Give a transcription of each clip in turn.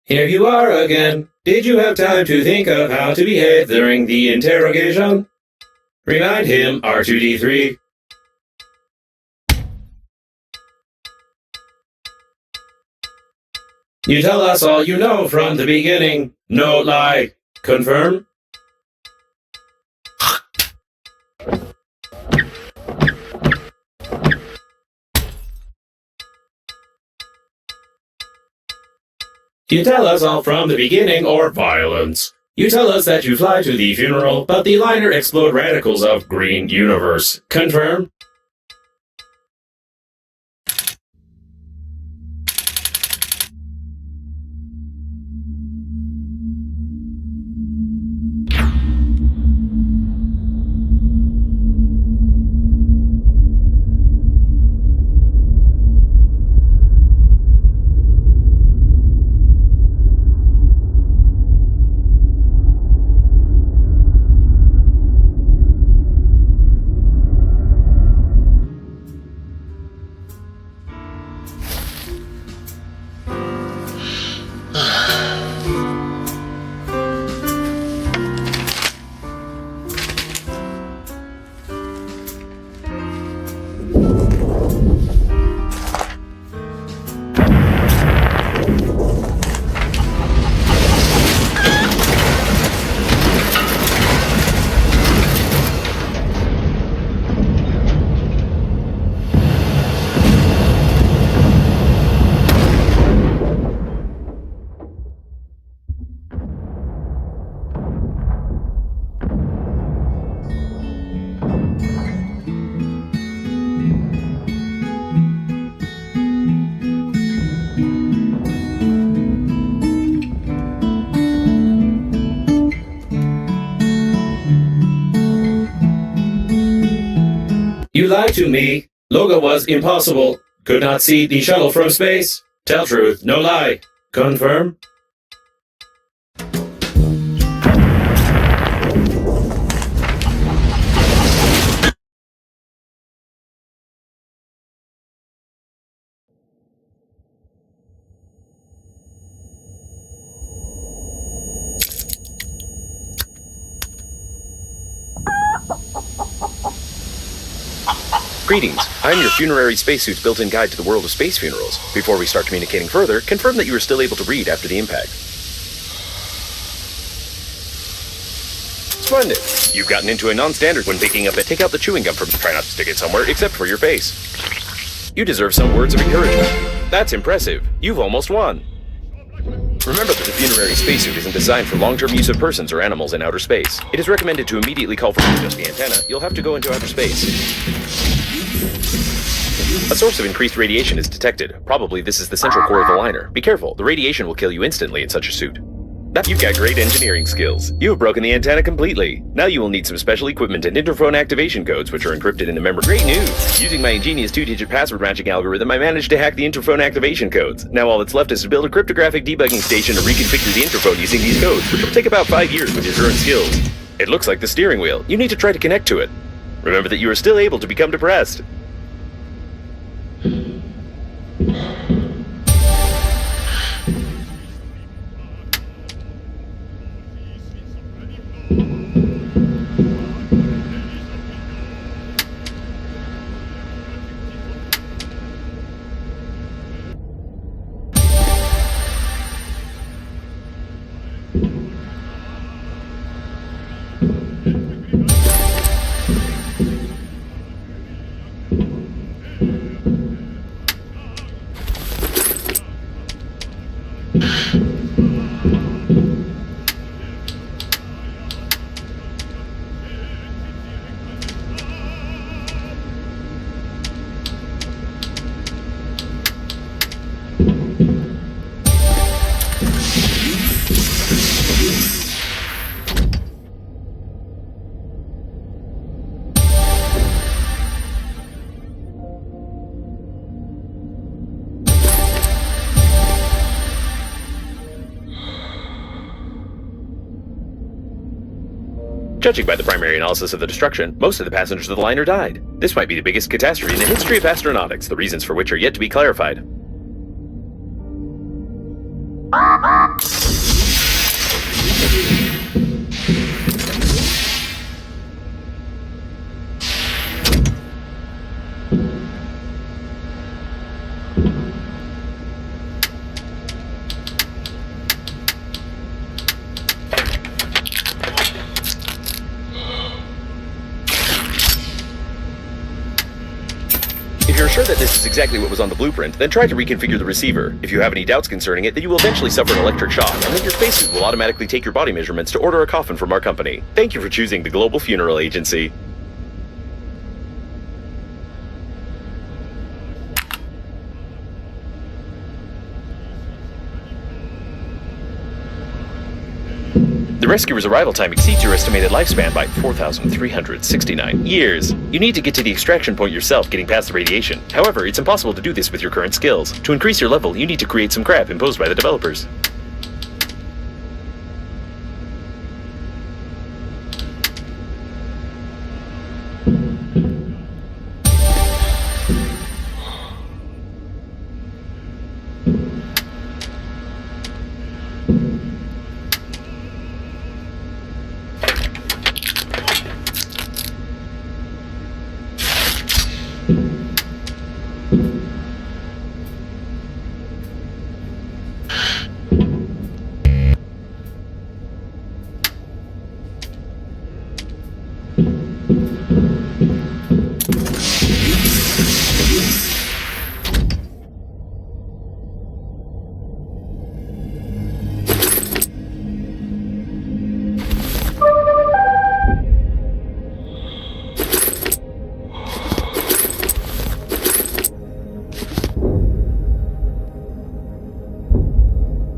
Here you are again. Did you have time to think of how to behave during the interrogation? Remind him, R2-D3. You tell us all you know from the beginning. No lie. Confirm? You tell us all from the beginning, or violence. You tell us that you fly to the funeral, but the liner explode radicals of green universe. Confirm? You lied to me. Logo was impossible. Could not see the shuttle from space. Tell truth, no lie. Confirm? Greetings, I am your funerary spacesuit's built-in guide to the world of space funerals. Before we start communicating further, confirm that you are still able to read after the impact. Splendid! You've gotten into a non-standard when picking up it. Take out the chewing gum from try not to stick it somewhere except for your face. You deserve some words of encouragement. That's impressive. You've almost won. Remember that the funerary spacesuit isn't designed for long-term use of persons or animals in outer space. It is recommended to immediately call for just the antenna. You'll have to go into outer space. A source of increased radiation is detected. Probably this is the central core of the liner. Be careful, the radiation will kill you instantly in such a suit. You've got great engineering skills. You have broken the antenna completely. Now you will need some special equipment and interphone activation codes, which are encrypted in the memory. Great news! Using my ingenious 2-digit password matching algorithm, I managed to hack the interphone activation codes. Now all that's left is to build a cryptographic debugging station to reconfigure the interphone using these codes, which will take about 5 years with your current skills. It looks like the steering wheel. You need to try to connect to it. Remember that you are still able to become depressed. Judging by the primary analysis of the destruction, most of the passengers of the liner died. This might be the biggest catastrophe in the history of astronautics, the reasons for which are yet to be clarified. If you're sure that this is exactly what was on the blueprint, then try to reconfigure the receiver. If you have any doubts concerning it, then you will eventually suffer an electric shock, and then your spacesuit will automatically take your body measurements to order a coffin from our company. Thank you for choosing the Global Funeral Agency. The rescuer's arrival time exceeds your estimated lifespan by 4,369 years. You need to get to the extraction point yourself, getting past the radiation. However, it's impossible to do this with your current skills. To increase your level, you need to create some crap imposed by the developers.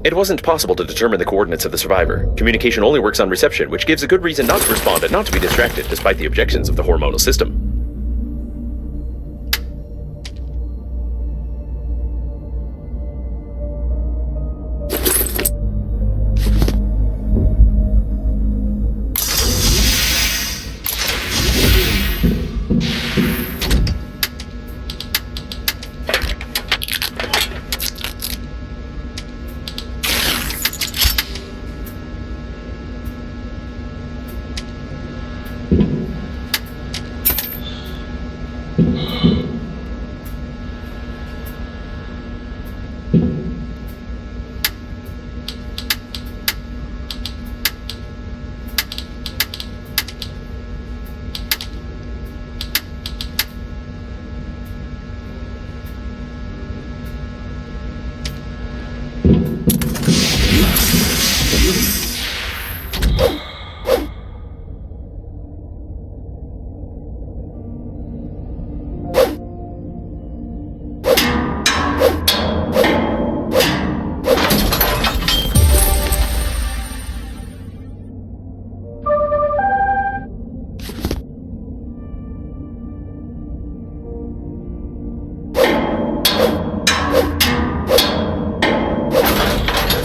It wasn't possible to determine the coordinates of the survivor. Communication only works on reception, which gives a good reason not to respond and not to be distracted, despite the objections of the hormonal system.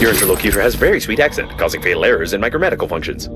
Your interlocutor has a very sweet accent, causing fatal errors in my grammatical functions.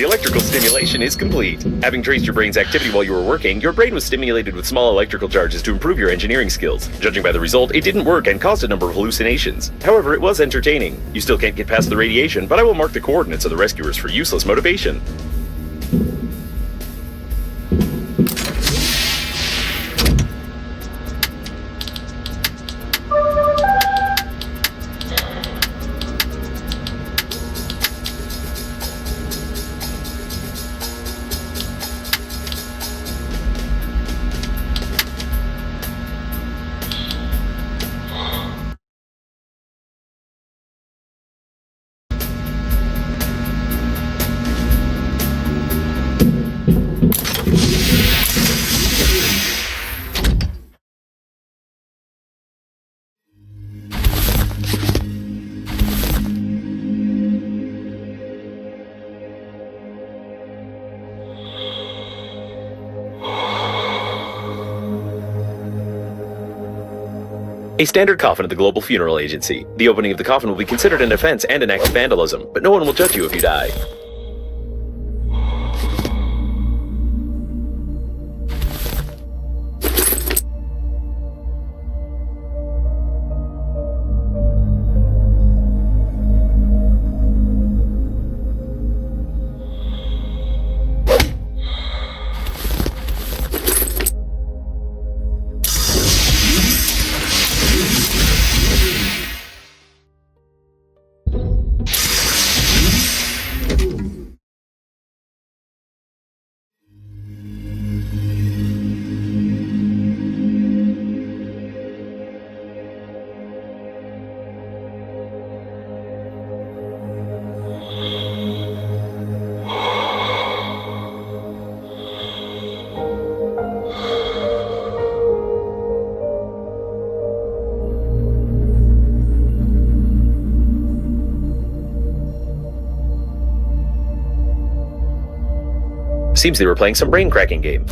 The electrical stimulation is complete. Having traced your brain's activity while you were working, your brain was stimulated with small electrical charges to improve your engineering skills. Judging by the result, it didn't work and caused a number of hallucinations. However, it was entertaining. You still can't get past the radiation, but I will mark the coordinates of the rescuers for useless motivation. A standard coffin at the Global Funeral Agency. The opening of the coffin will be considered an offense and an act of vandalism, but no one will judge you if you die. Seems they were playing some brain-cracking game.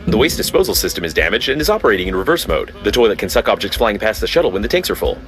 The waste disposal system is damaged and is operating in reverse mode. The toilet can suck objects flying past the shuttle when the tanks are full.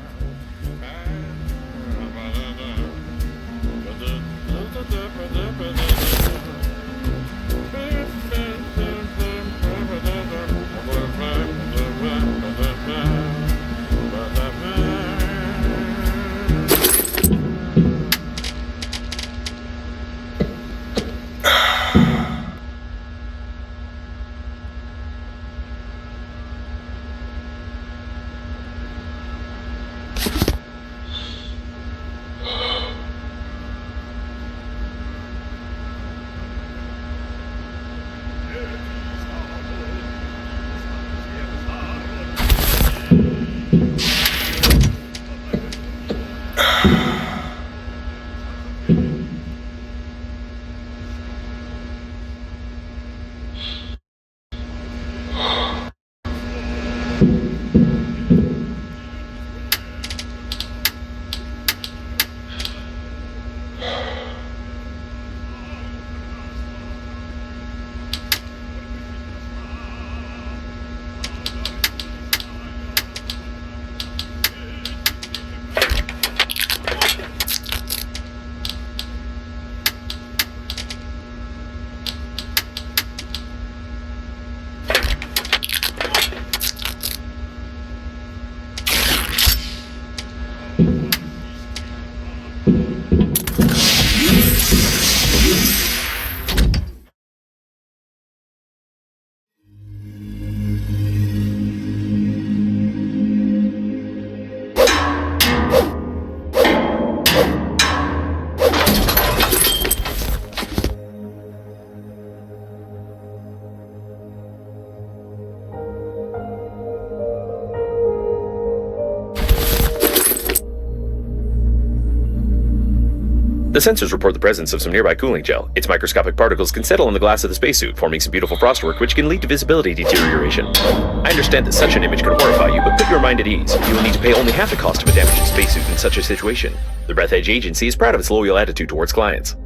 The sensors report the presence of some nearby cooling gel. Its microscopic particles can settle on the glass of the spacesuit, forming some beautiful frostwork which can lead to visibility deterioration. I understand that such an image could horrify you, but put your mind at ease. You will need to pay only half the cost of a damaged spacesuit in such a situation. The Breathedge agency is proud of its loyal attitude towards clients.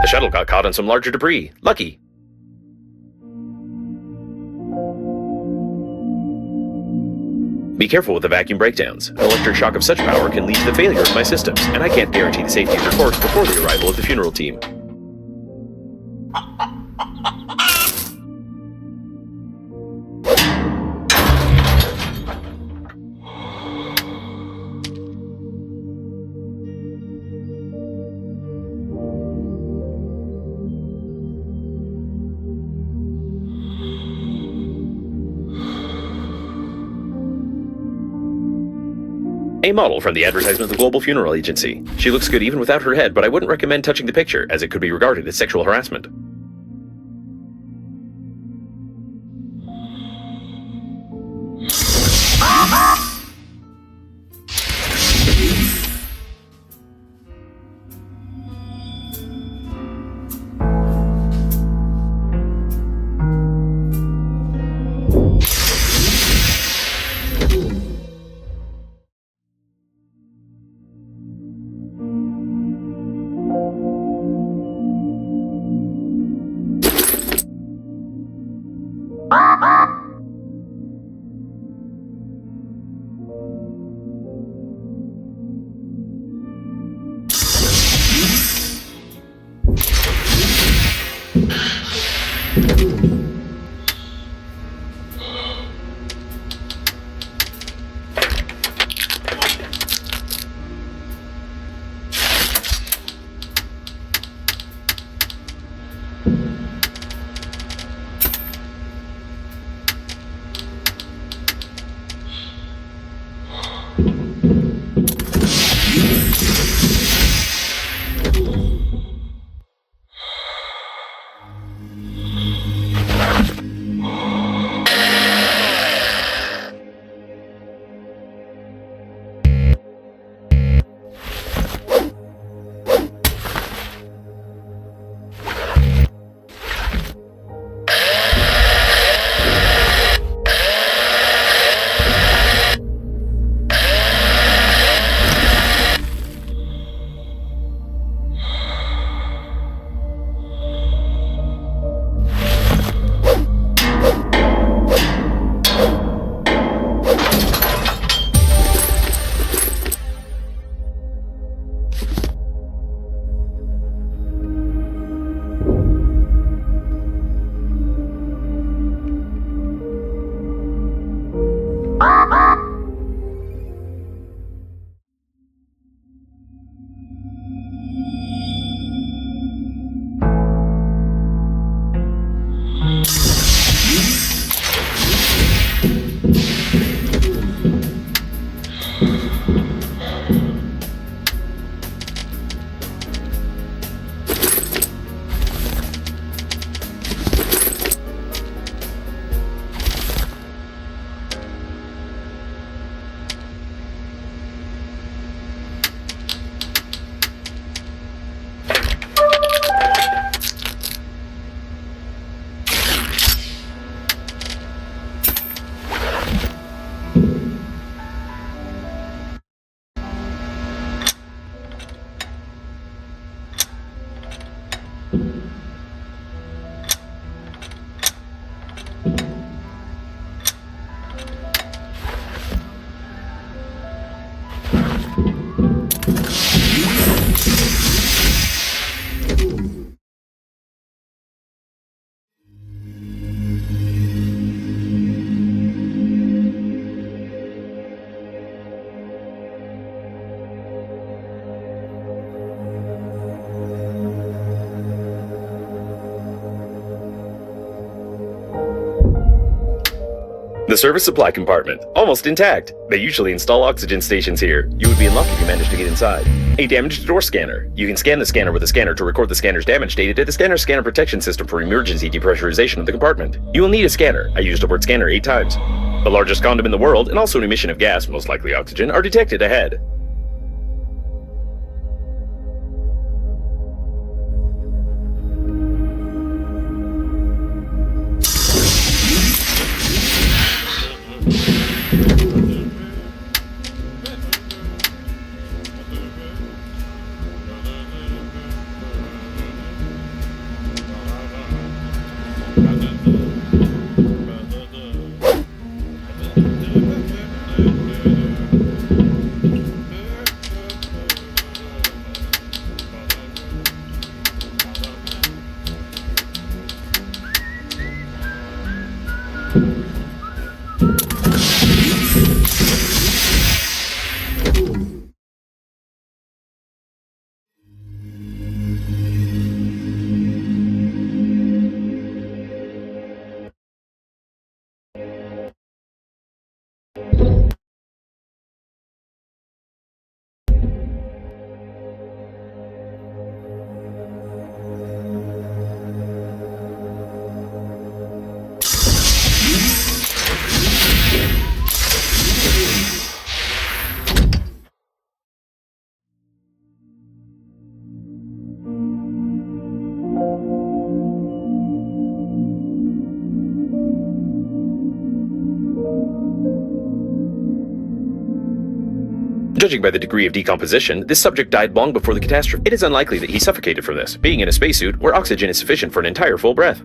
The shuttle got caught on some larger debris. Lucky. Be careful with the vacuum breakdowns. An electric shock of such power can lead to the failure of my systems, and I can't guarantee the safety of your corpse before the arrival of the funeral team. A model from the advertisement of the Global Funeral Agency. She looks good even without her head, but I wouldn't recommend touching the picture, as it could be regarded as sexual harassment. The service supply compartment, almost intact. They usually install oxygen stations here. You would be in luck if you managed to get inside. A damaged door scanner. You can scan the scanner with a scanner to record the scanner's damage data to the scanner's scanner protection system for emergency depressurization of the compartment. You will need a scanner. I used the word scanner 8 times. The largest condom in the world, and also an emission of gas, most likely oxygen, are detected ahead. Judging by the degree of decomposition, this subject died long before the catastrophe. It is unlikely that he suffocated from this, being in a spacesuit where oxygen is sufficient for an entire full breath.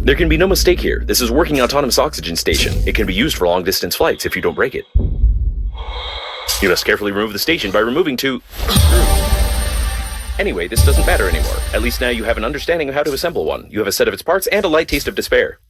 There can be no mistake here. This is a working autonomous oxygen station. It can be used for long-distance flights if you don't break it. You must carefully remove the station by removing 2 screws. Anyway, this doesn't matter anymore. At least now you have an understanding of how to assemble one. You have a set of its parts and a light taste of despair.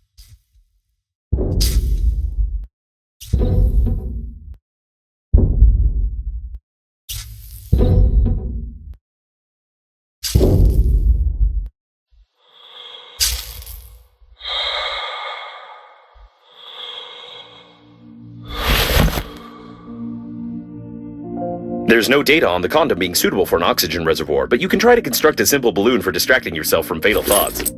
There's no data on the condom being suitable for an oxygen reservoir, but you can try to construct a simple balloon for distracting yourself from fatal thoughts.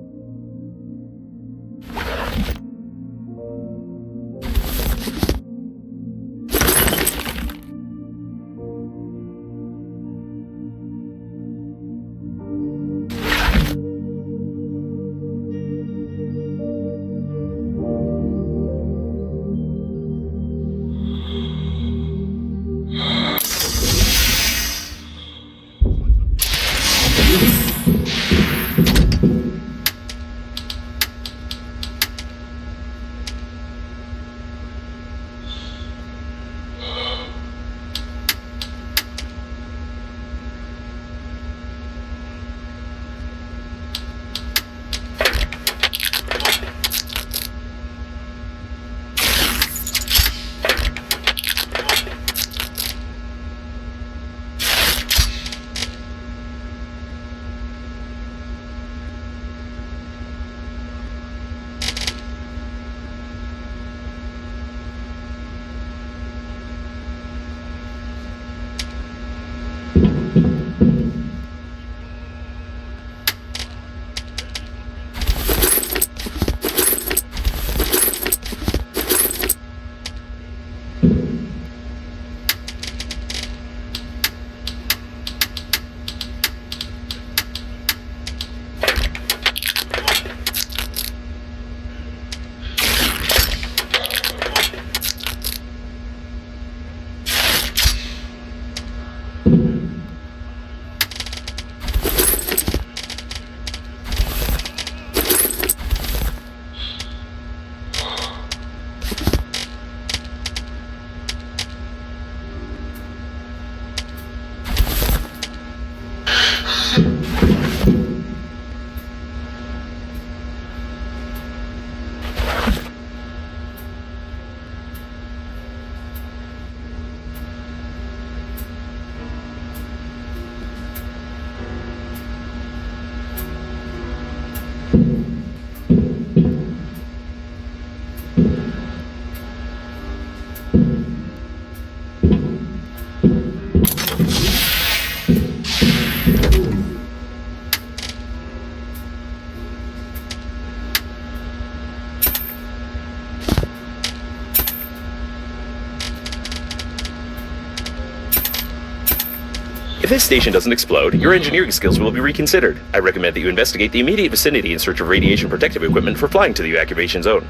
If this station doesn't explode, your engineering skills will be reconsidered. I recommend that you investigate the immediate vicinity in search of radiation protective equipment for flying to the evacuation zone.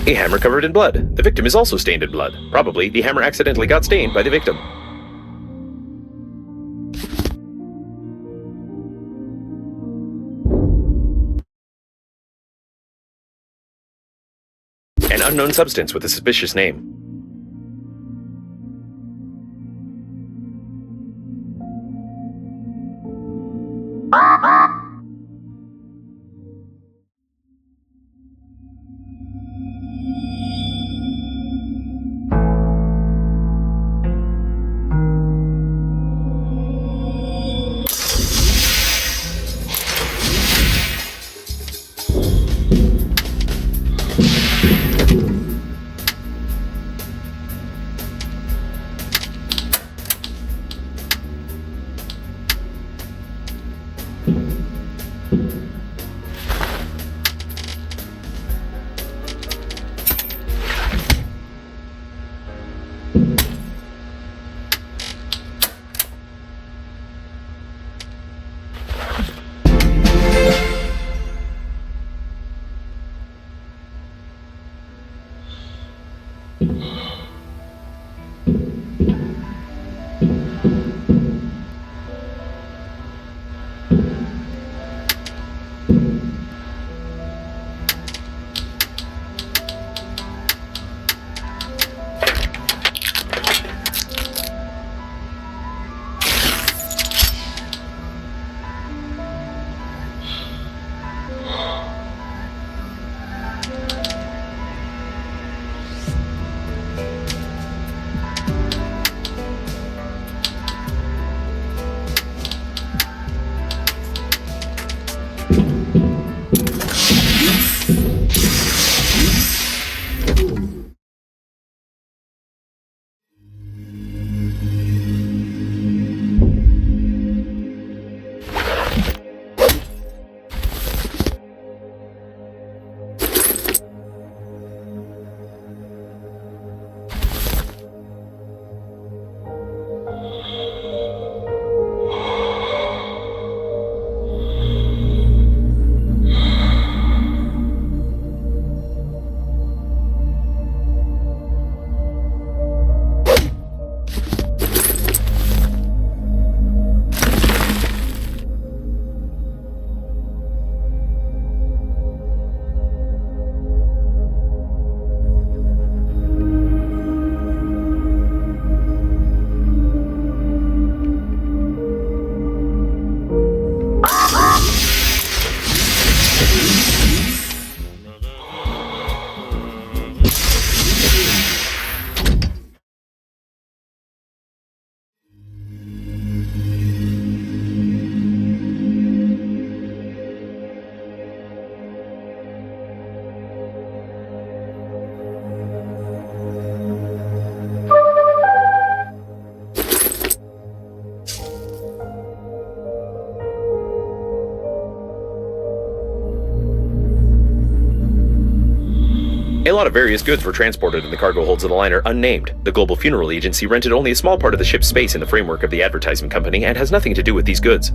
A hammer covered in blood. The victim is also stained in blood. Probably, the hammer accidentally got stained by the victim. An unknown substance with a suspicious name. A lot of various goods were transported in the cargo holds of the liner unnamed. The Global Funeral Agency rented only a small part of the ship's space in the framework of the advertising company and has nothing to do with these goods.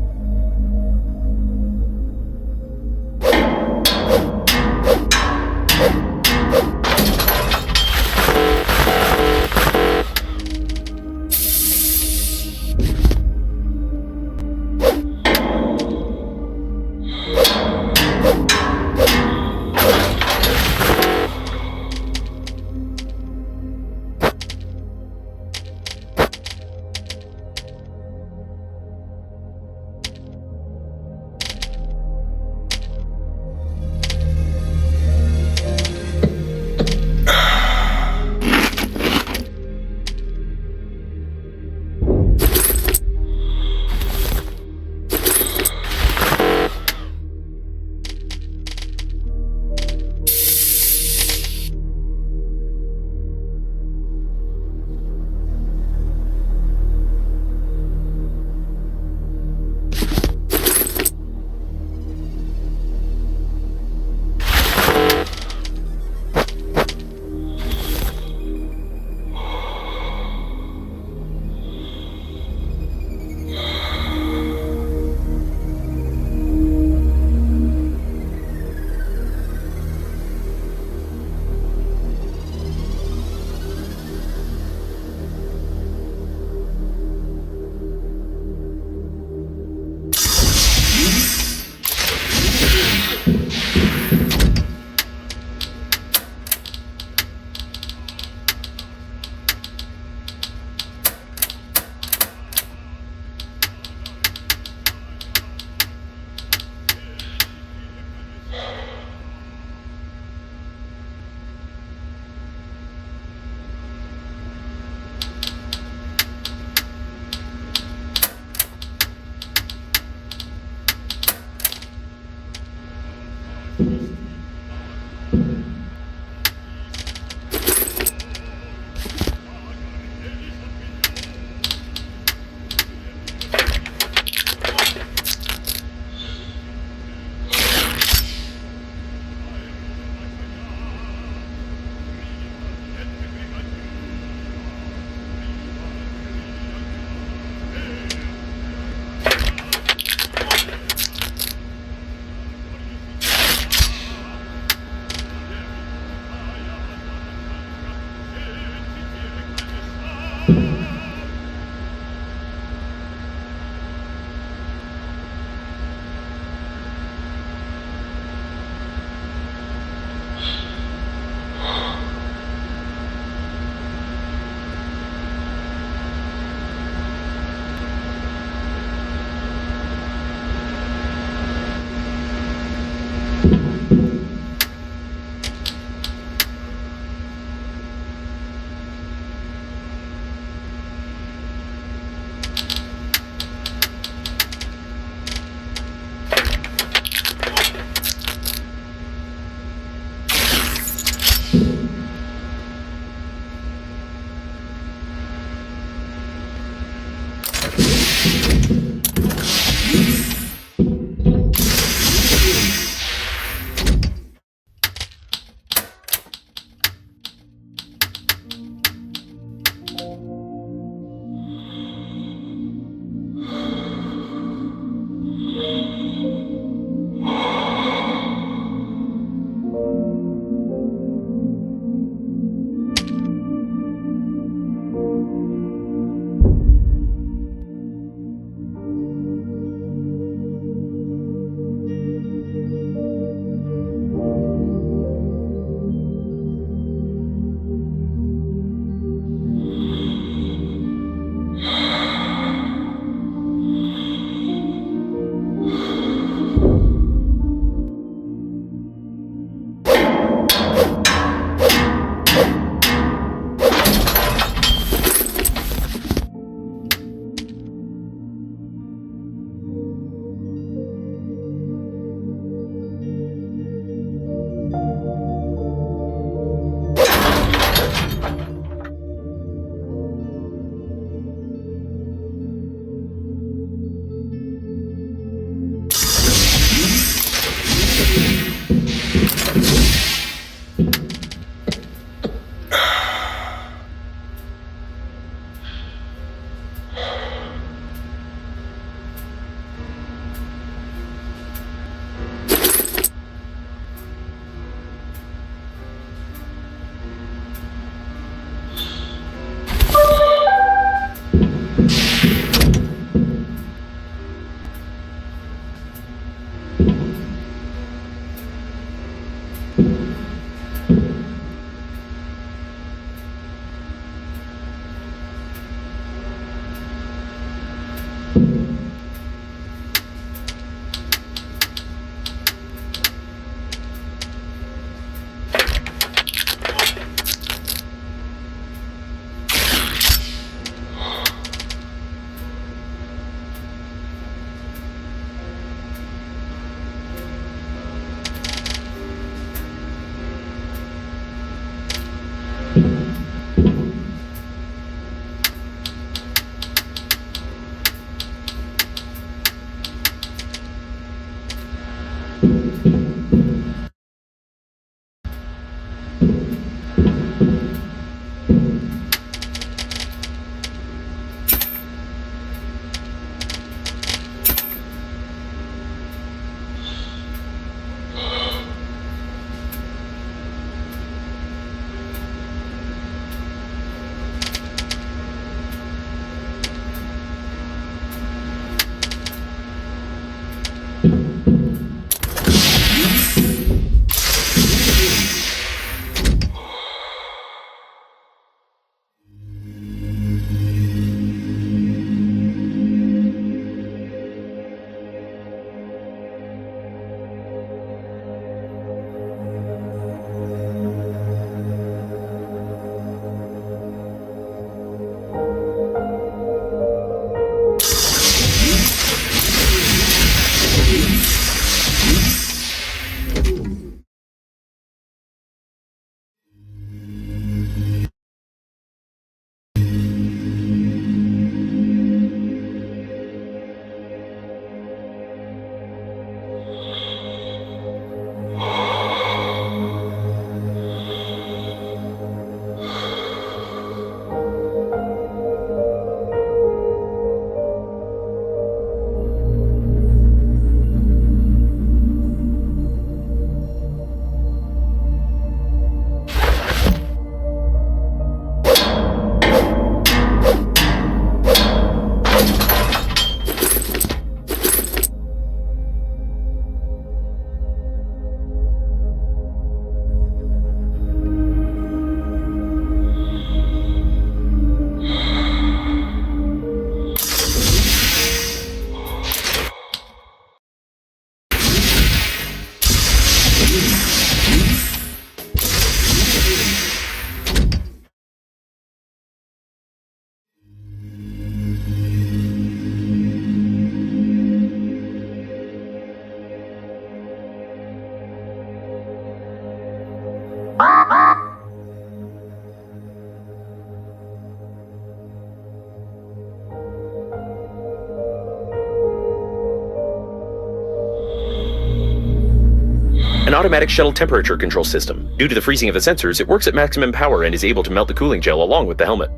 An automatic shuttle temperature control system. Due to the freezing of the sensors, it works at maximum power and is able to melt the cooling gel along with the helmet.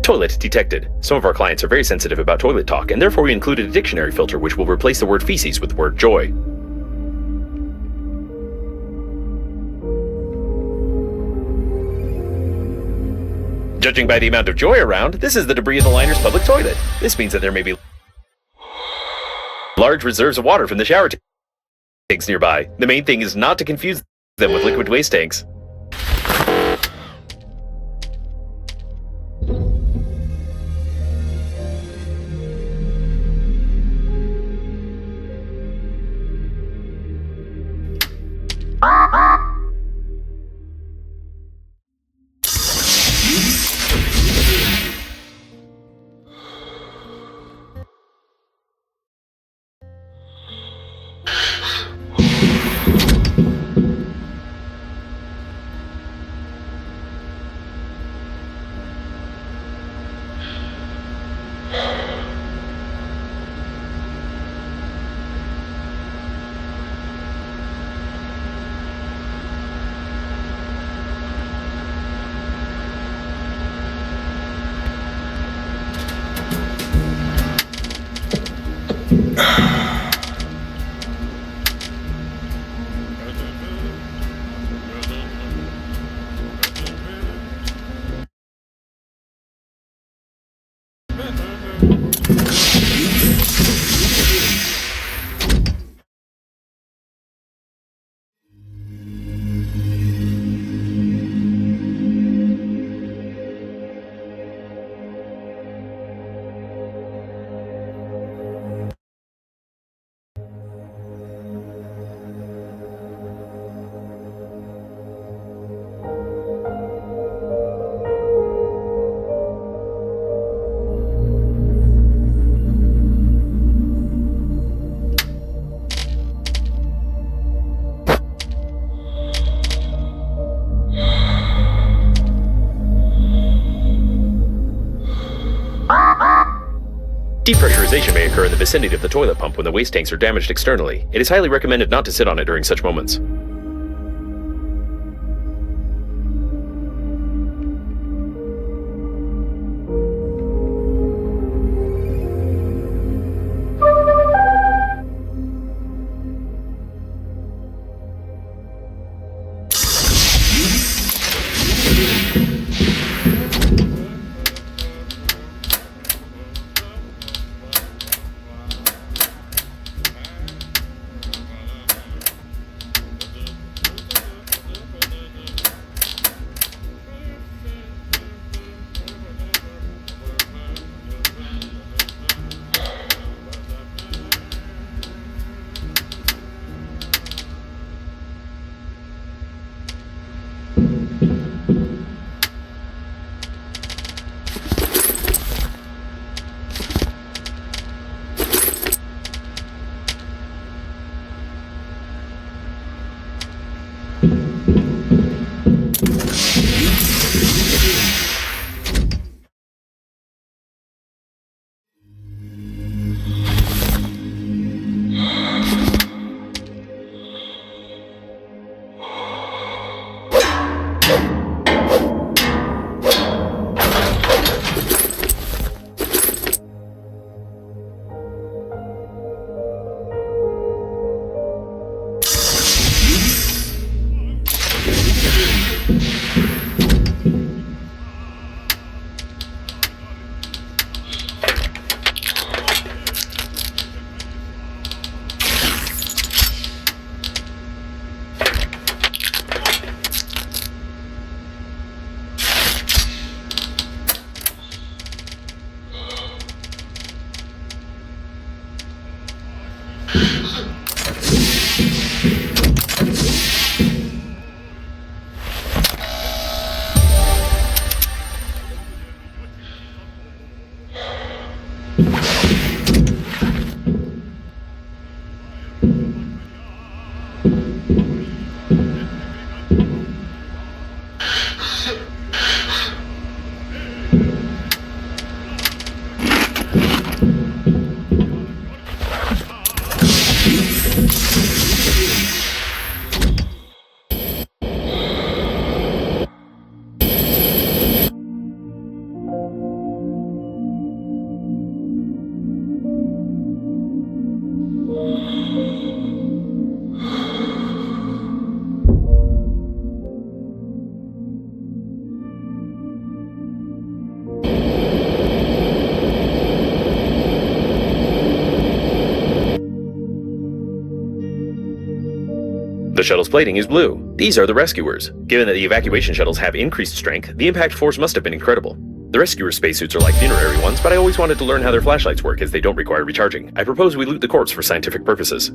Toilet detected. Some of our clients are very sensitive about toilet talk, and therefore we included a dictionary filter which will replace the word feces with the word joy. Judging by the amount of joy around, this is the debris of the liner's public toilet. This means that there may be large reserves of water from the shower tanks nearby. The main thing is not to confuse them with liquid waste tanks. Depressurization may occur in the vicinity of the toilet pump when the waste tanks are damaged externally. It is highly recommended not to sit on it during such moments. The shuttle's plating is blue. These are the rescuers. Given that the evacuation shuttles have increased strength, the impact force must have been incredible. The rescuer spacesuits are like funerary ones, but I always wanted to learn how their flashlights work as they don't require recharging. I propose we loot the corpse for scientific purposes.